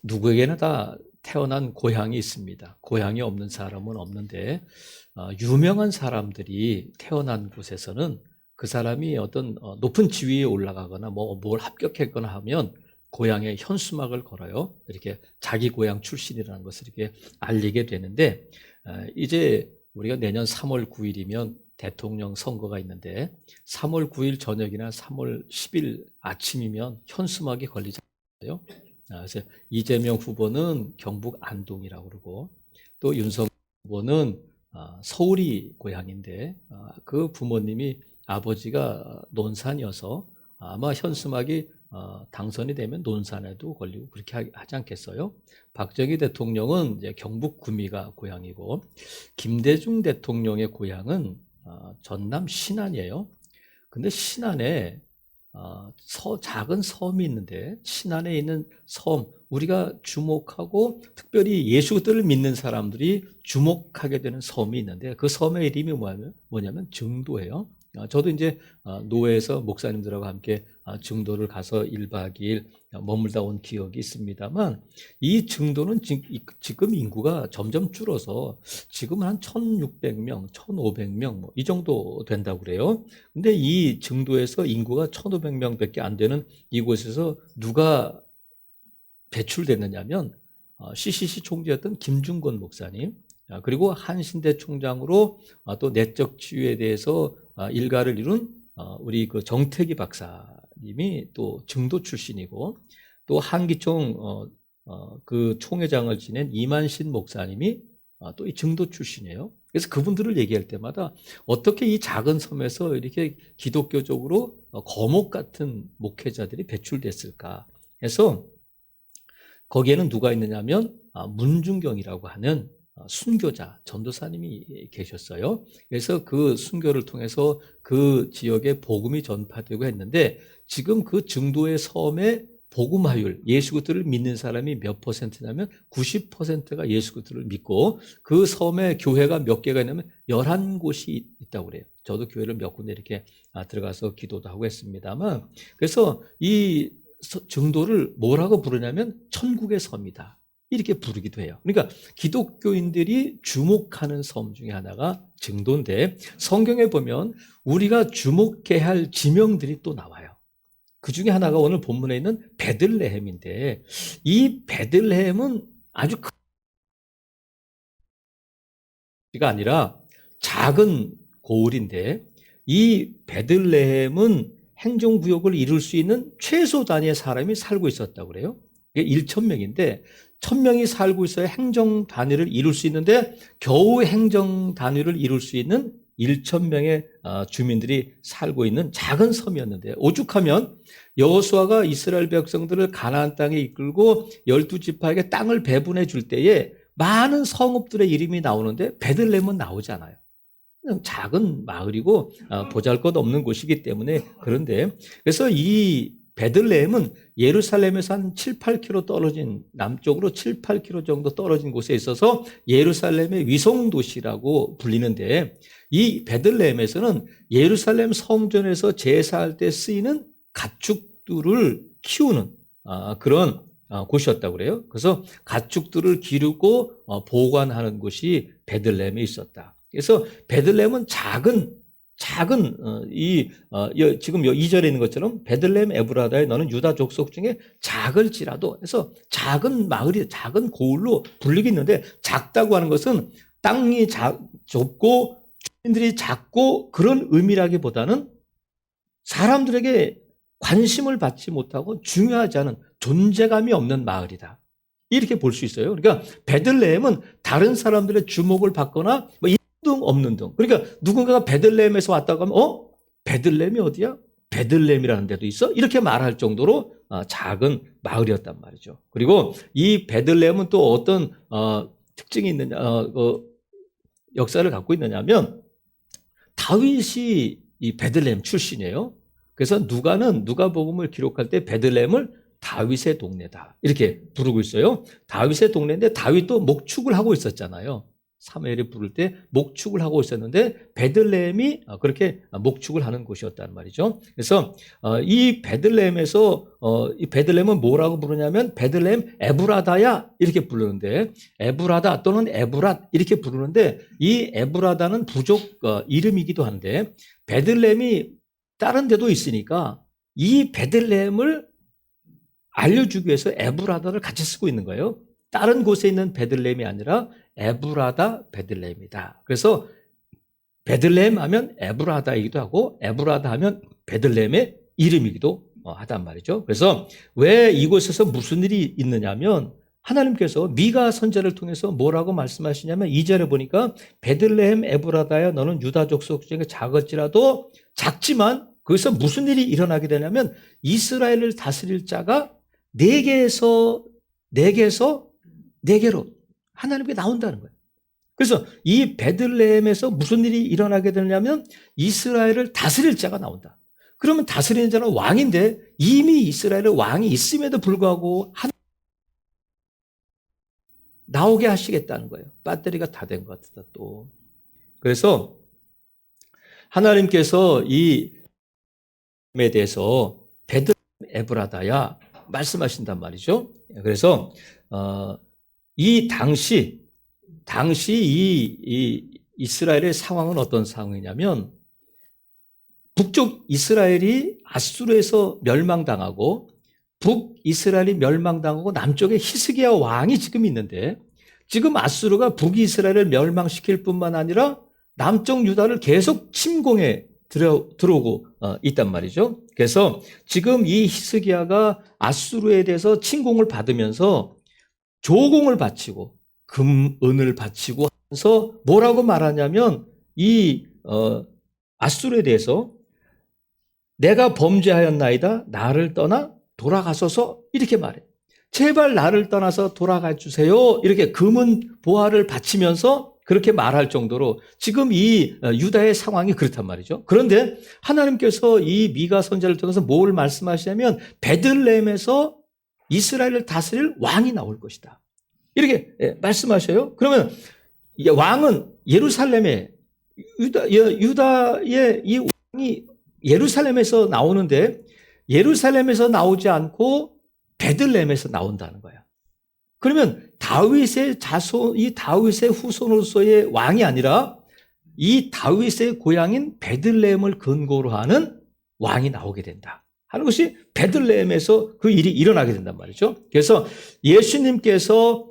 누구에게나 다 태어난 고향이 있습니다. 고향이 없는 사람은 없는데 유명한 사람들이 태어난 곳에서는 그 사람이 어떤 높은 지위에 올라가거나 뭘 합격했거나 하면 고향에 현수막을 걸어요. 이렇게 자기 고향 출신이라는 것을 이렇게 알리게 되는데 이제 우리가 내년 3월 9일이면 대통령 선거가 있는데 3월 9일 저녁이나 3월 10일 아침이면 현수막이 걸리잖아요. 그래서 이재명 후보는 경북 안동이라고 그러고 또 윤석열 후보는 서울이 고향인데 그 부모님이 아버지가 논산이어서 아마 현수막이 당선이 되면 논산에도 걸리고 그렇게 하지 않겠어요? 박정희 대통령은 이제 경북 구미가 고향이고 김대중 대통령의 고향은 전남 신안이에요. 근데 신안에 작은 섬이 있는데 신안에 있는 섬, 우리가 주목하고 특별히 예수들을 믿는 사람들이 주목하게 되는 섬이 있는데 그 섬의 이름이 뭐냐면 증도예요. 저도 이제 노회에서 목사님들하고 함께 증도를 가서 1박 2일 머물다 온 기억이 있습니다만 이 증도는 지금 인구가 점점 줄어서 지금 한 1,600명, 1,500명 이 정도 된다고 그래요. 근데 이 증도에서 인구가 1,500명밖에 안 되는 이곳에서 누가 배출됐느냐면 CCC 총재였던 김중건 목사님, 그리고 한신대 총장으로 또 내적 치유에 대해서 일가를 이룬 우리 그 정태기 박사님이 또 증도 출신이고 또 한기총 그 총회장을 지낸 이만신 목사님이 또 이 증도 출신이에요. 그래서 그분들을 얘기할 때마다 어떻게 이 작은 섬에서 이렇게 기독교적으로 거목 같은 목회자들이 배출됐을까 해서 거기에는 누가 있느냐면 문중경이라고 하는 순교자 전도사님이 계셨어요. 그래서 그 순교를 통해서 그 지역에 복음이 전파되고 했는데 지금 그 증도의 섬에 복음화율, 예수 그리스도를 믿는 사람이 몇 퍼센트냐면 90%가 예수 그리스도를 믿고 그 섬에 교회가 몇 개가 있냐면 11곳이 있다고 그래요. 저도 교회를 몇 군데 이렇게 들어가서 기도도 하고 했습니다만 그래서 이 증도를 뭐라고 부르냐면 천국의 섬이다. 이렇게 부르기도 해요. 그러니까 기독교인들이 주목하는 섬 중에 하나가 증도인데 성경에 보면 우리가 주목해야 할 지명들이 또 나와요. 그 중에 하나가 오늘 본문에 있는 베들레헴인데 이 베들레헴은 아주 큰가 아니라 작은 고을인데 이 베들레헴은 행정구역을 이룰 수 있는 최소 단위의 사람이 살고 있었다고 그래요. 이게 1,000명인데 1,000명이 살고 있어야 행정 단위를 이룰 수 있는데 겨우 행정 단위를 이룰 수 있는 1,000명의 주민들이 살고 있는 작은 섬이었는데 오죽하면 여호수아가 이스라엘 백성들을 가나안 땅에 이끌고 12지파에게 땅을 배분해 줄 때에 많은 성읍들의 이름이 나오는데 베들레헴은 나오지 않아요. 그냥 작은 마을이고 보잘것없는 곳이기 때문에 그런데 그래서 이 베들레헴은 예루살렘에서 한 7, 8km 떨어진 남쪽으로 7, 8km 정도 떨어진 곳에 있어서 예루살렘의 위성도시라고 불리는데 이 베들레헴에서는 예루살렘 성전에서 제사할 때 쓰이는 가축들을 키우는 그런 곳이었다고 그래요. 그래서 가축들을 기르고 보관하는 곳이 베들레헴에 있었다. 그래서 베들레헴은 작은 지금 2절에 있는 것처럼 베들레헴 에브라다에 너는 유다 족속 중에 작을지라도 해서 작은 마을이 작은 고을로 불리고 있는데 작다고 하는 것은 땅이 좁고 주민들이 작고 그런 의미라기보다는 사람들에게 관심을 받지 못하고 중요하지 않은 존재감이 없는 마을이다. 이렇게 볼 수 있어요. 그러니까 베들레헴은 다른 사람들의 주목을 받거나 등 없는 등. 그러니까 누군가가 베들레헴에서 왔다고 하면 베들레헴이 어디야? 베들레헴이라는 데도 있어? 이렇게 말할 정도로 작은 마을이었단 말이죠. 그리고 이 베들레헴은 또 어떤 특징이 있느냐, 역사를 갖고 있느냐면 다윗이 이 베들레헴 출신이에요. 그래서 누가복음을 기록할 때 베들레헴을 다윗의 동네다 이렇게 부르고 있어요. 다윗의 동네인데 다윗도 목축을 하고 있었잖아요. 사무엘이 부를 때 목축을 하고 있었는데 베들레헴이 그렇게 목축을 하는 곳이었단 말이죠. 그래서 이 베들레헴에서 이 베들레헴은 뭐라고 부르냐면 베들레헴 에브라다야 이렇게 부르는데 에브라다 또는 에브랏 이렇게 부르는데 이 에브라다는 부족 이름이기도 한데 베들레헴이 다른 데도 있으니까 이 베들레헴을 알려주기 위해서 에브라다를 같이 쓰고 있는 거예요. 다른 곳에 있는 베들레헴이 아니라 에브라다 베들레헴이다. 그래서 베들레헴 하면 에브라다이기도 하고 에브라다 하면 베들레헴의 이름이기도 하단 말이죠. 그래서 왜 이곳에서 무슨 일이 있느냐면 하나님께서 미가 선지자를 통해서 뭐라고 말씀하시냐면 2절에 보니까 베들레헴 에브라다야 너는 유다 족속 중에 작을지라도 작지만 거기서 무슨 일이 일어나게 되냐면 이스라엘을 다스릴 자가 4개에서 4개로 하나님께 나온다는 거예요. 그래서 이 베들레헴에서 무슨 일이 일어나게 되냐면 이스라엘을 다스릴 자가 나온다. 그러면 다스리는 자는 왕인데 이미 이스라엘에 왕이 있음에도 불구하고 나오게 하시겠다는 거예요. 배터리가 다 된 것 같다 또. 그래서 하나님께서 이 에 대해서 베들레헴 에브라다야 말씀하신단 말이죠. 그래서 이 당시 이 이스라엘의 상황은 어떤 상황이냐면 북쪽 이스라엘이 아수르에서 멸망당하고 북이스라엘이 멸망당하고 남쪽에 히스기야 왕이 지금 있는데 지금 아수르가 북이스라엘을 멸망시킬 뿐만 아니라 남쪽 유다를 계속 침공해 들어오고 있단 말이죠. 그래서 지금 이 히스기야가 아수르에 대해서 침공을 받으면서 조공을 바치고 금, 은을 바치고 하면서 뭐라고 말하냐면 이 아수르에 대해서 내가 범죄하였나이다. 나를 떠나 돌아가소서 이렇게 말해. 제발 나를 떠나서 돌아가 주세요. 이렇게 금은 보화를 바치면서 그렇게 말할 정도로 지금 이 유다의 상황이 그렇단 말이죠. 그런데 하나님께서 이 미가 선지자를 통해서 뭘 말씀하시냐면 베들레헴에서 이스라엘을 다스릴 왕이 나올 것이다. 이렇게 말씀하셔요. 그러면 왕은 예루살렘에 유다의 이 왕이 예루살렘에서 나오는데 예루살렘에서 나오지 않고 베들레헴에서 나온다는 거야. 그러면 다윗의 자손, 이 다윗의 후손으로서의 왕이 아니라 이 다윗의 고향인 베들레헴을 근거로 하는 왕이 나오게 된다 하는 것이 베들레헴에서 그 일이 일어나게 된단 말이죠. 그래서 예수님께서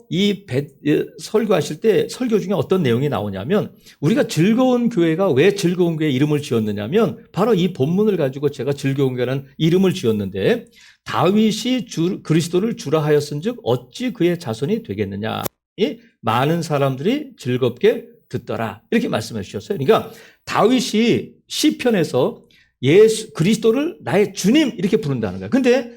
설교하실 때 설교 중에 어떤 내용이 나오냐면 우리가 즐거운 교회가 왜 즐거운 교회 이름을 지었느냐면 바로 이 본문을 가지고 제가 즐거운 교회라는 이름을 지었는데 다윗이 그리스도를 주라 하였은즉 어찌 그의 자손이 되겠느냐. 많은 사람들이 즐겁게 듣더라. 이렇게 말씀해 주셨어요. 그러니까 다윗이 시편에서 그리스도를 나의 주님 이렇게 부른다는 거예요. 근데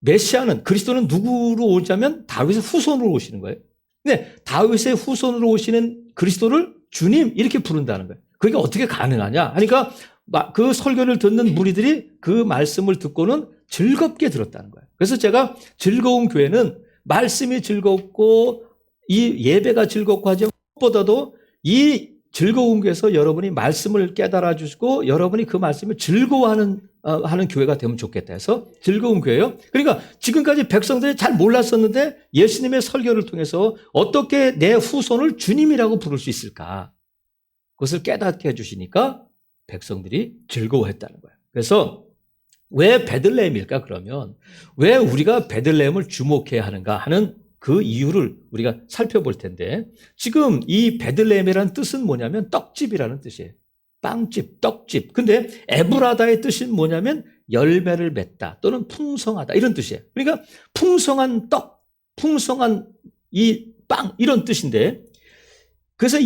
메시아는 그리스도는 누구로 오자면 다윗의 후손으로 오시는 거예요. 근데 다윗의 후손으로 오시는 그리스도를 주님 이렇게 부른다는 거예요. 그게 어떻게 가능하냐 하니까 그 설교를 듣는 무리들이 그 말씀을 듣고는 즐겁게 들었다는 거예요. 그래서 제가 즐거운 교회는 말씀이 즐겁고 이 예배가 즐겁고 하지만 무엇보다도 이 즐거운 교회에서 여러분이 말씀을 깨달아 주시고 여러분이 그 말씀을 즐거워하는 하는 교회가 되면 좋겠다 해서 즐거운 교회예요. 그러니까 지금까지 백성들이 잘 몰랐었는데 예수님의 설교를 통해서 어떻게 내 후손을 주님이라고 부를 수 있을까? 그것을 깨닫게 해주시니까 백성들이 즐거워했다는 거예요. 그래서 왜 베들레헴일까? 그러면 왜 우리가 베들레헴을 주목해야 하는가 하는 그 이유를 우리가 살펴볼 텐데 지금 이 베들레헴이라는 뜻은 뭐냐면 떡집이라는 뜻이에요. 빵집, 떡집. 근데 에브라다의 뜻은 뭐냐면 열매를 맺다 또는 풍성하다 이런 뜻이에요. 그러니까 풍성한 떡, 풍성한 이 빵 이런 뜻인데 그래서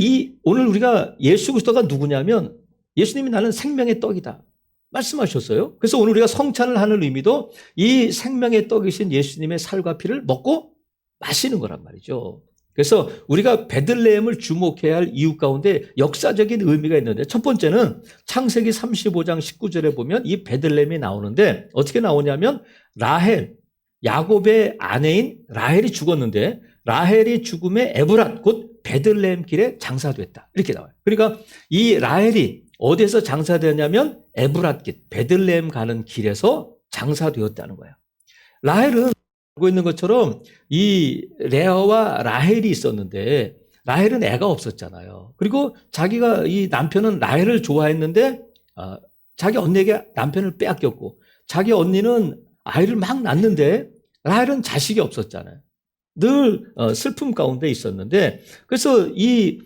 오늘 우리가 예수 그리스도가 누구냐면 예수님이 나는 생명의 떡이다 말씀하셨어요. 그래서 오늘 우리가 성찬을 하는 의미도 이 생명의 떡이신 예수님의 살과 피를 먹고 마시는 거란 말이죠. 그래서 우리가 베들레헴을 주목해야 할 이유 가운데 역사적인 의미가 있는데 첫 번째는 창세기 35장 19절에 보면 이 베들레헴이 나오는데 어떻게 나오냐면 라헬, 야곱의 아내인 라헬이 죽었는데 라헬이 죽음에 에브랏 곧 베들레헴 길에 장사됐다. 이렇게 나와요. 그러니까 이 라헬이 어디에서 장사되냐면 에브랏 길, 베들레헴 가는 길에서 장사되었다는 거예요. 라헬은 알고 있는 것처럼 이 레아와 라헬이 있었는데 라헬은 애가 없었잖아요. 그리고 자기가 이 남편은 라헬을 좋아했는데 자기 언니에게 남편을 빼앗겼고 자기 언니는 아이를 막 낳는데 라헬은 자식이 없었잖아요. 늘 슬픔 가운데 있었는데 그래서 이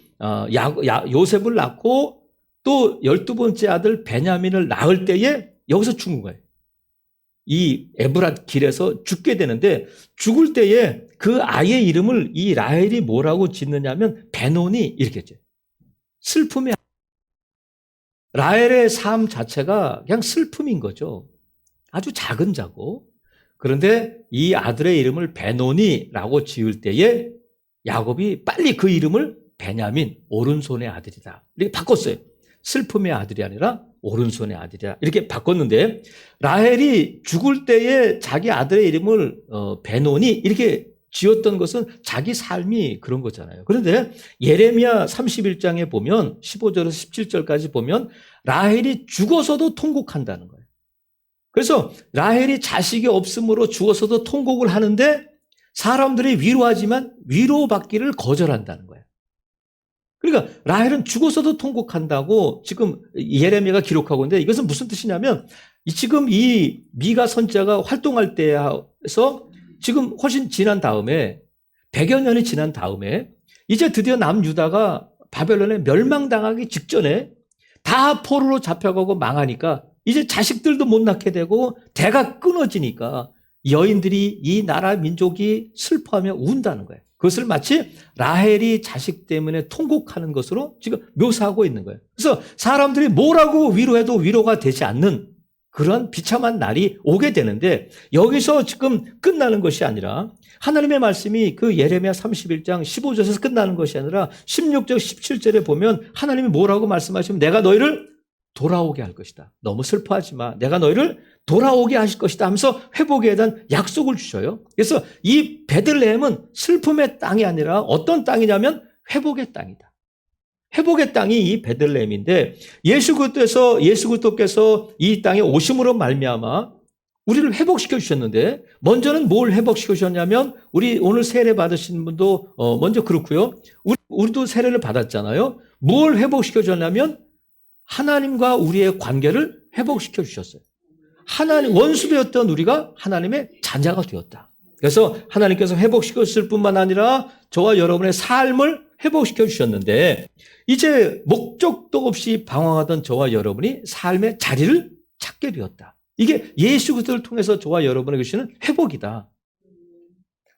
요셉을 낳고 또 12번째 아들 베냐민을 낳을 때에 여기서 죽은 거예요. 이 에브랏 길에서 죽게 되는데 죽을 때에 그 아이의 이름을 이 라헬이 뭐라고 짓느냐면 베노니 이렇게 했죠. 슬픔의 라헬의 삶 자체가 그냥 슬픔인 거죠. 아주 작은 자고. 그런데 이 아들의 이름을 베노니라고 지을 때에 야곱이 빨리 그 이름을 베냐민, 오른손의 아들이다. 이렇게 바꿨어요. 슬픔의 아들이 아니라 오른손의 아들이라 이렇게 바꿨는데 라헬이 죽을 때에 자기 아들의 이름을 베노니 이렇게 지었던 것은 자기 삶이 그런 거잖아요. 그런데 예레미야 31장에 보면 15절에서 17절까지 보면 라헬이 죽어서도 통곡한다는 거예요. 그래서 라헬이 자식이 없으므로 죽어서도 통곡을 하는데 사람들이 위로하지만 위로받기를 거절한다는 거예요. 그러니까 라헬은 죽어서도 통곡한다고 지금 예레미야가 기록하고 있는데 이것은 무슨 뜻이냐면 지금 이 미가 선지자가 활동할 때에서 지금 훨씬 지난 다음에 100여 년이 지난 다음에 이제 드디어 남유다가 바벨론에 멸망당하기 직전에 다 포로로 잡혀가고 망하니까 이제 자식들도 못 낳게 되고 대가 끊어지니까 여인들이 이 나라 민족이 슬퍼하며 운다는 거예요. 그것을 마치 라헬이 자식 때문에 통곡하는 것으로 지금 묘사하고 있는 거예요. 그래서 사람들이 뭐라고 위로해도 위로가 되지 않는 그런 비참한 날이 오게 되는데 여기서 지금 끝나는 것이 아니라 하나님의 말씀이 그 예레미야 31장 15절에서 끝나는 것이 아니라 16절 17절에 보면 하나님이 뭐라고 말씀하시면 내가 너희를 돌아오게 할 것이다. 너무 슬퍼하지 마. 내가 너희를 돌아오게 하실 것이다 하면서 회복에 대한 약속을 주셔요. 그래서 이 베들레헴은 슬픔의 땅이 아니라 어떤 땅이냐면 회복의 땅이다. 회복의 땅이 이 베들레헴인데 예수 그리스도께서 이 땅에 오심으로 말미암아 우리를 회복시켜 주셨는데 먼저는 뭘 회복시켜 주셨냐면 우리 오늘 세례 받으신 분도 먼저 그렇고요. 우리도 세례를 받았잖아요. 뭘 회복시켜 주셨냐면 하나님과 우리의 관계를 회복시켜 주셨어요. 하나님 원수되었던 우리가 하나님의 자녀가 되었다. 그래서 하나님께서 회복시켜 주실 뿐만 아니라 저와 여러분의 삶을 회복시켜 주셨는데 이제 목적도 없이 방황하던 저와 여러분이 삶의 자리를 찾게 되었다. 이게 예수 그리스도를 통해서 저와 여러분에게 주시는 회복이다.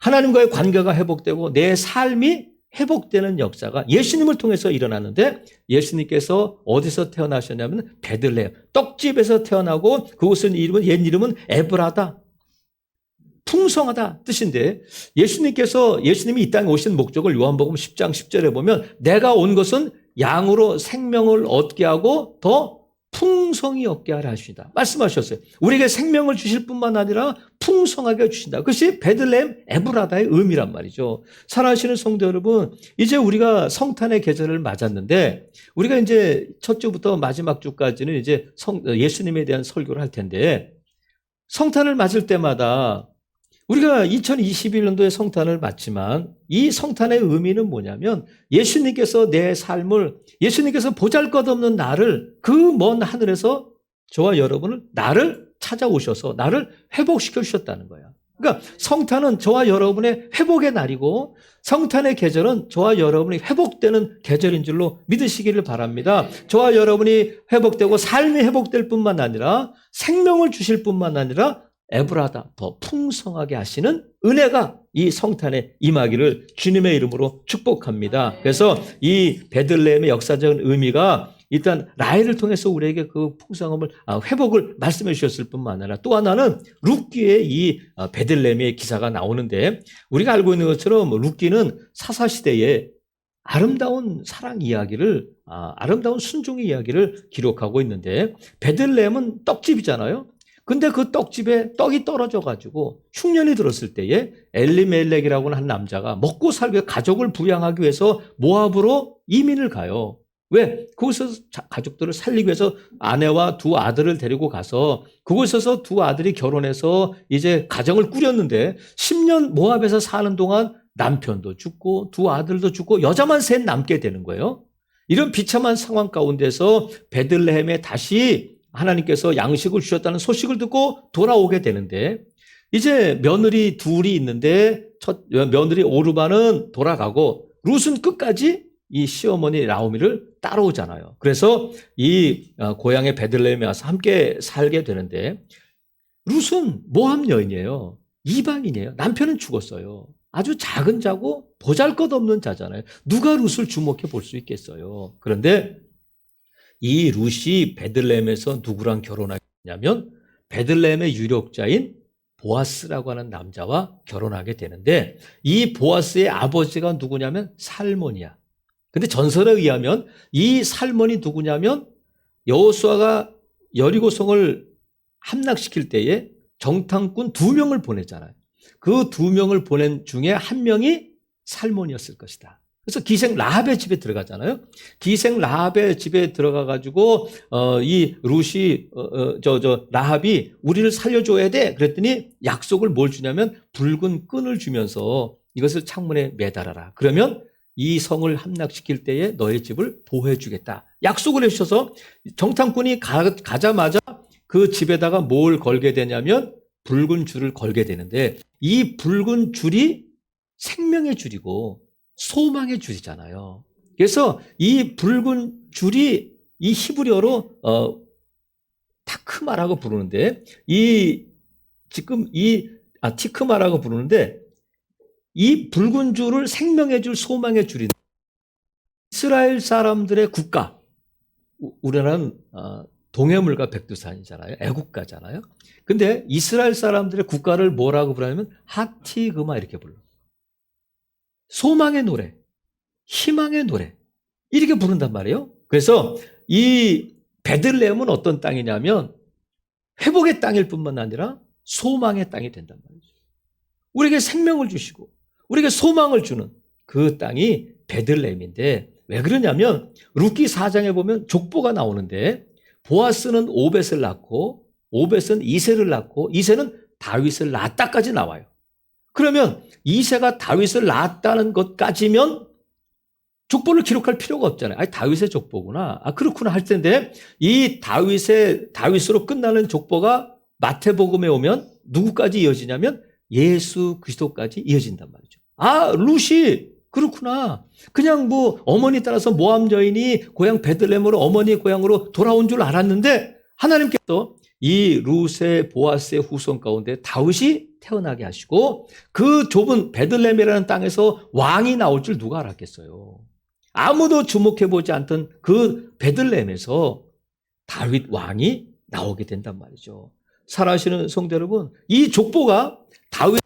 하나님과의 관계가 회복되고 내 삶이 회복되는 역사가 예수님을 통해서 일어났는데 예수님께서 어디서 태어나셨냐면 베들레헴 떡집에서 태어나고 그곳은 옛 이름은 에브라다 풍성하다 뜻인데 예수님이 이 땅에 오신 목적을 요한복음 10장 10절에 보면 내가 온 것은 양으로 생명을 얻게 하고 더 풍성히 얻게 하라 하십니다. 말씀하셨어요. 우리에게 생명을 주실 뿐만 아니라 풍성하게 주신다. 그것이 베들레헴 에브라다의 의미란 말이죠. 사랑하시는 성도 여러분, 이제 우리가 성탄의 계절을 맞았는데 우리가 이제 첫 주부터 마지막 주까지는 이제 예수님에 대한 설교를 할 텐데 성탄을 맞을 때마다 우리가 2021년도에 성탄을 맞지만 이 성탄의 의미는 뭐냐면 예수님께서 예수님께서 보잘것없는 나를 그 먼 하늘에서 저와 여러분을 나를 찾아오셔서 나를 회복시켜 주셨다는 거야. 그러니까 성탄은 저와 여러분의 회복의 날이고 성탄의 계절은 저와 여러분이 회복되는 계절인 줄로 믿으시기를 바랍니다. 저와 여러분이 회복되고 삶이 회복될 뿐만 아니라 생명을 주실 뿐만 아니라 에브라다 더 풍성하게 하시는 은혜가 이 성탄에 임하기를 주님의 이름으로 축복합니다. 그래서 이 베들레헴의 역사적인 의미가 일단 라헬을 통해서 우리에게 그 풍성함을 회복을 말씀해 주셨을 뿐만 아니라 또 하나는 룻기의 이 베들레헴의 기사가 나오는데 우리가 알고 있는 것처럼 룻기는 사사시대의 아름다운 사랑 이야기를 아름다운 순종의 이야기를 기록하고 있는데 베들레헴은 떡집이잖아요. 근데 그 떡집에 떡이 떨어져 가지고 흉년이 들었을 때에 엘리멜렉이라고 하는 한 남자가 먹고 살기 위해 가족을 부양하기 위해서 모압으로 이민을 가요. 왜? 그곳에서 가족들을 살리기 위해서 아내와 두 아들을 데리고 가서 그곳에서 두 아들이 결혼해서 이제 가정을 꾸렸는데 10년 모압에서 사는 동안 남편도 죽고 두 아들도 죽고 여자만 셋 남게 되는 거예요. 이런 비참한 상황 가운데서 베들레헴에 다시 하나님께서 양식을 주셨다는 소식을 듣고 돌아오게 되는데 이제 며느리 둘이 있는데 며느리 오르바는 돌아가고 룻은 끝까지 이 시어머니 나오미를 따라오잖아요. 그래서 이 고향의 베들레헴에 와서 함께 살게 되는데 룻은 모압 여인이에요. 이방인이에요. 남편은 죽었어요. 아주 작은 자고 보잘것없는 자잖아요. 누가 룻을 주목해 볼 수 있겠어요. 그런데 이 룻이 베들레헴에서 누구랑 결혼하냐면 베들레헴의 유력자인 보아스라고 하는 남자와 결혼하게 되는데 이 보아스의 아버지가 누구냐면 살몬이야. 근데 전설에 의하면 이 살몬이 누구냐면 여호수아가 여리고성을 함락시킬 때에 정탐꾼 2명을 보내잖아요. 그 2명을 보낸 중에 한 명이 살몬이었을 것이다. 그래서 기생 라합의 집에 들어가잖아요. 기생 라합의 집에 들어가 가지고 이 룻이 라합이 우리를 살려줘야 돼. 그랬더니 약속을 뭘 주냐면 붉은 끈을 주면서 이것을 창문에 매달아라. 그러면 이 성을 함락시킬 때에 너의 집을 보호해 주겠다. 약속을 해주셔서 정탐꾼이 가자마자 그 집에다가 뭘 걸게 되냐면 붉은 줄을 걸게 되는데 이 붉은 줄이 생명의 줄이고 소망의 줄이잖아요. 그래서 이 붉은 줄이 이 히브리어로 타크마라고 부르는데 티크마라고 부르는데 이 붉은 줄을 생명의 줄, 소망의 줄인데 이스라엘 사람들의 국가, 우리나라는 동해물과 백두산이잖아요. 애국가잖아요. 근데 이스라엘 사람들의 국가를 뭐라고 부르냐면 하티그마 이렇게 불러요. 소망의 노래, 희망의 노래 이렇게 부른단 말이에요. 그래서 이 베들레헴은 어떤 땅이냐면 회복의 땅일 뿐만 아니라 소망의 땅이 된단 말이죠. 우리에게 생명을 주시고 우리에게 소망을 주는 그 땅이 베들레헴인데 왜 그러냐면 룻기 4장에 보면 족보가 나오는데 보아스는 오벳을 낳고 오벳은 이새를 낳고 이새는 다윗을 낳았다까지 나와요. 그러면 이새가 다윗을 낳았다는 것까지면 족보를 기록할 필요가 없잖아요. 다윗의 족보구나. 그렇구나 할 텐데 이 다윗으로 끝나는 족보가 마태복음에 오면 누구까지 이어지냐면 예수 그리스도까지 이어진단 말이죠. 룻이 그렇구나. 그냥 어머니 따라서 모압 여인이 고향 베들레헴으로 어머니 고향으로 돌아온 줄 알았는데 하나님께서 이 룻의 보아스의 후손 가운데 다윗이 태어나게 하시고 그 좁은 베들레헴이라는 땅에서 왕이 나올 줄 누가 알았겠어요. 아무도 주목해보지 않던 그 베들레헴에서 다윗 왕이 나오게 된단 말이죠. 살아계시는 성도 여러분, 이 족보가 다윗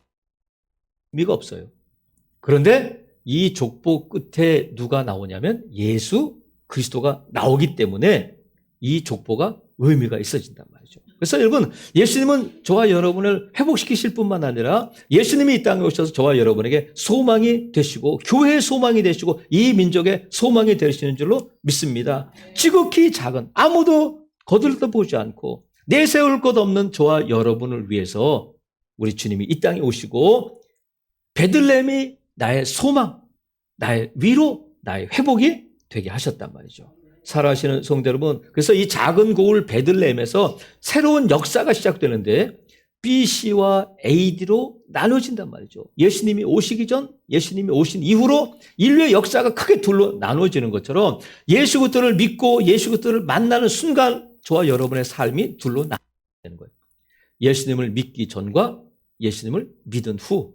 의미가 없어요. 그런데 이 족보 끝에 누가 나오냐면 예수 그리스도가 나오기 때문에 이 족보가 의미가 있어진단 말이죠. 그래서 여러분, 예수님은 저와 여러분을 회복시키실 뿐만 아니라 예수님이 이 땅에 오셔서 저와 여러분에게 소망이 되시고 교회의 소망이 되시고 이 민족의 소망이 되시는 줄로 믿습니다. 지극히 작은 아무도 거들떠보지 않고 내세울 것 없는 저와 여러분을 위해서 우리 주님이 이 땅에 오시고 베들레헴이 나의 소망, 나의 위로, 나의 회복이 되게 하셨단 말이죠. 살아계시는 성도 여러분, 그래서 이 작은 고을 베들레헴에서 새로운 역사가 시작되는데 BC와 AD로 나눠진단 말이죠. 예수님이 오시기 전, 예수님이 오신 이후로 인류의 역사가 크게 둘로 나눠지는 것처럼 예수 그리스도를 믿고 예수 그리스도를 만나는 순간 저와 여러분의 삶이 둘로 나눠지는 거예요. 예수님을 믿기 전과 예수님을 믿은 후,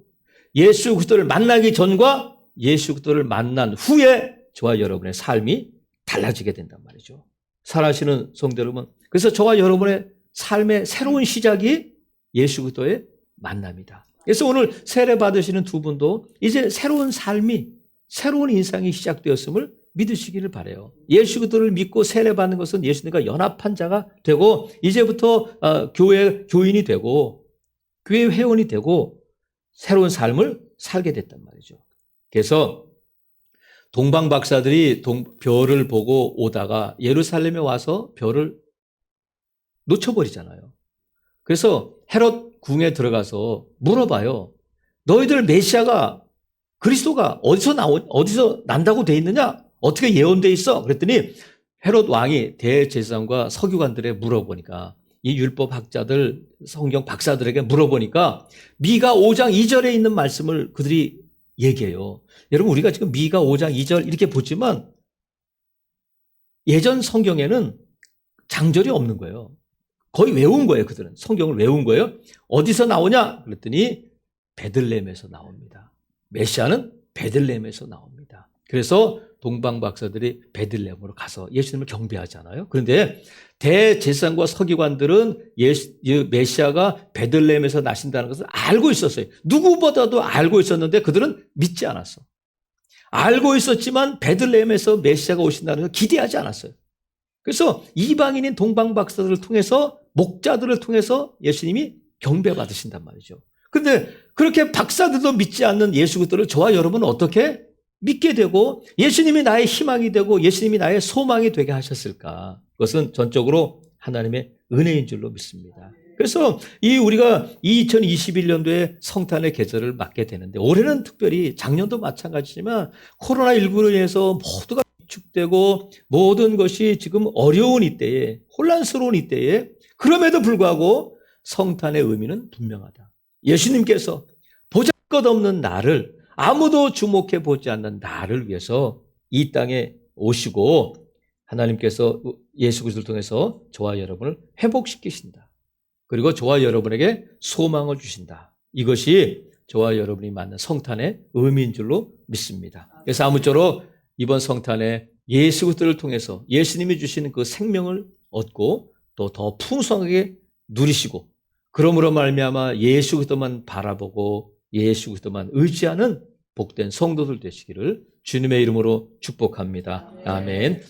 예수 그리스도를 만나기 전과 예수 그리스도를 만난 후에 저와 여러분의 삶이 달라지게 된단 말이죠. 살아계시는 성도 여러분, 그래서 저와 여러분의 삶의 새로운 시작이 예수 그리스도의 만남이다. 그래서 오늘 세례 받으시는 두 분도 이제 새로운 삶이, 새로운 인생이 시작되었음을 믿으시기를 바라요. 예수 그리스도를 믿고 세례받는 것은 예수님과 연합한 자가 되고 이제부터 교회 교인이 되고 교회 회원이 되고 새로운 삶을 살게 됐단 말이죠. 그래서 동방 박사들이 별을 보고 오다가 예루살렘에 와서 별을 놓쳐버리잖아요. 그래서 헤롯 궁에 들어가서 물어봐요. 너희들 메시아가 그리스도가 어디서 난다고 돼 있느냐? 어떻게 예언돼 있어? 그랬더니 헤롯 왕이 대제사장과 서기관들에 물어보니까 이 율법 학자들 성경 박사들에게 물어보니까 미가 5장 2절에 있는 말씀을 그들이 얘기해요. 여러분 우리가 지금 미가 5장 2절 이렇게 보지만 예전 성경에는 장절이 없는 거예요. 거의 외운 거예요. 그들은 성경을 외운 거예요. 어디서 나오냐? 그랬더니 베들레헴에서 나옵니다. 메시아는 베들레헴에서 나옵니다. 그래서 동방 박사들이 베들레헴으로 가서 예수님을 경배하잖아요. 그런데 대제사장과 서기관들은 메시아가 베들레헴에서 나신다는 것을 알고 있었어요. 누구보다도 알고 있었는데 그들은 믿지 않았어. 알고 있었지만 베들레헴에서 메시아가 오신다는 걸 기대하지 않았어요. 그래서 이방인인 동방 박사들을 통해서 목자들을 통해서 예수님이 경배받으신단 말이죠. 그런데 그렇게 박사들도 믿지 않는 예수 그리스도를 저와 여러분은 어떻게 믿게 되고 예수님이 나의 희망이 되고 예수님이 나의 소망이 되게 하셨을까? 그것은 전적으로 하나님의 은혜인 줄로 믿습니다. 그래서 우리가 2021년도에 성탄의 계절을 맞게 되는데 올해는 특별히 작년도 마찬가지지만 코로나19로 인해서 모두가 위축되고 모든 것이 지금 어려운 이때에 혼란스러운 이때에 그럼에도 불구하고 성탄의 의미는 분명하다. 예수님께서 보잘것없는 나를 아무도 주목해 보지 않는 나를 위해서 이 땅에 오시고 하나님께서 예수 그리스도를 통해서 저와 여러분을 회복시키신다. 그리고 저와 여러분에게 소망을 주신다. 이것이 저와 여러분이 맞는 성탄의 의미인 줄로 믿습니다. 그래서 아무쪼록 이번 성탄에 예수 그리스도를 통해서 예수님이 주시는 그 생명을 얻고 또 더 풍성하게 누리시고 그러므로 말미암아 예수 그리스도만 바라보고 예수 그리스도만 의지하는 복된 성도들 되시기를 주님의 이름으로 축복합니다. 아멘.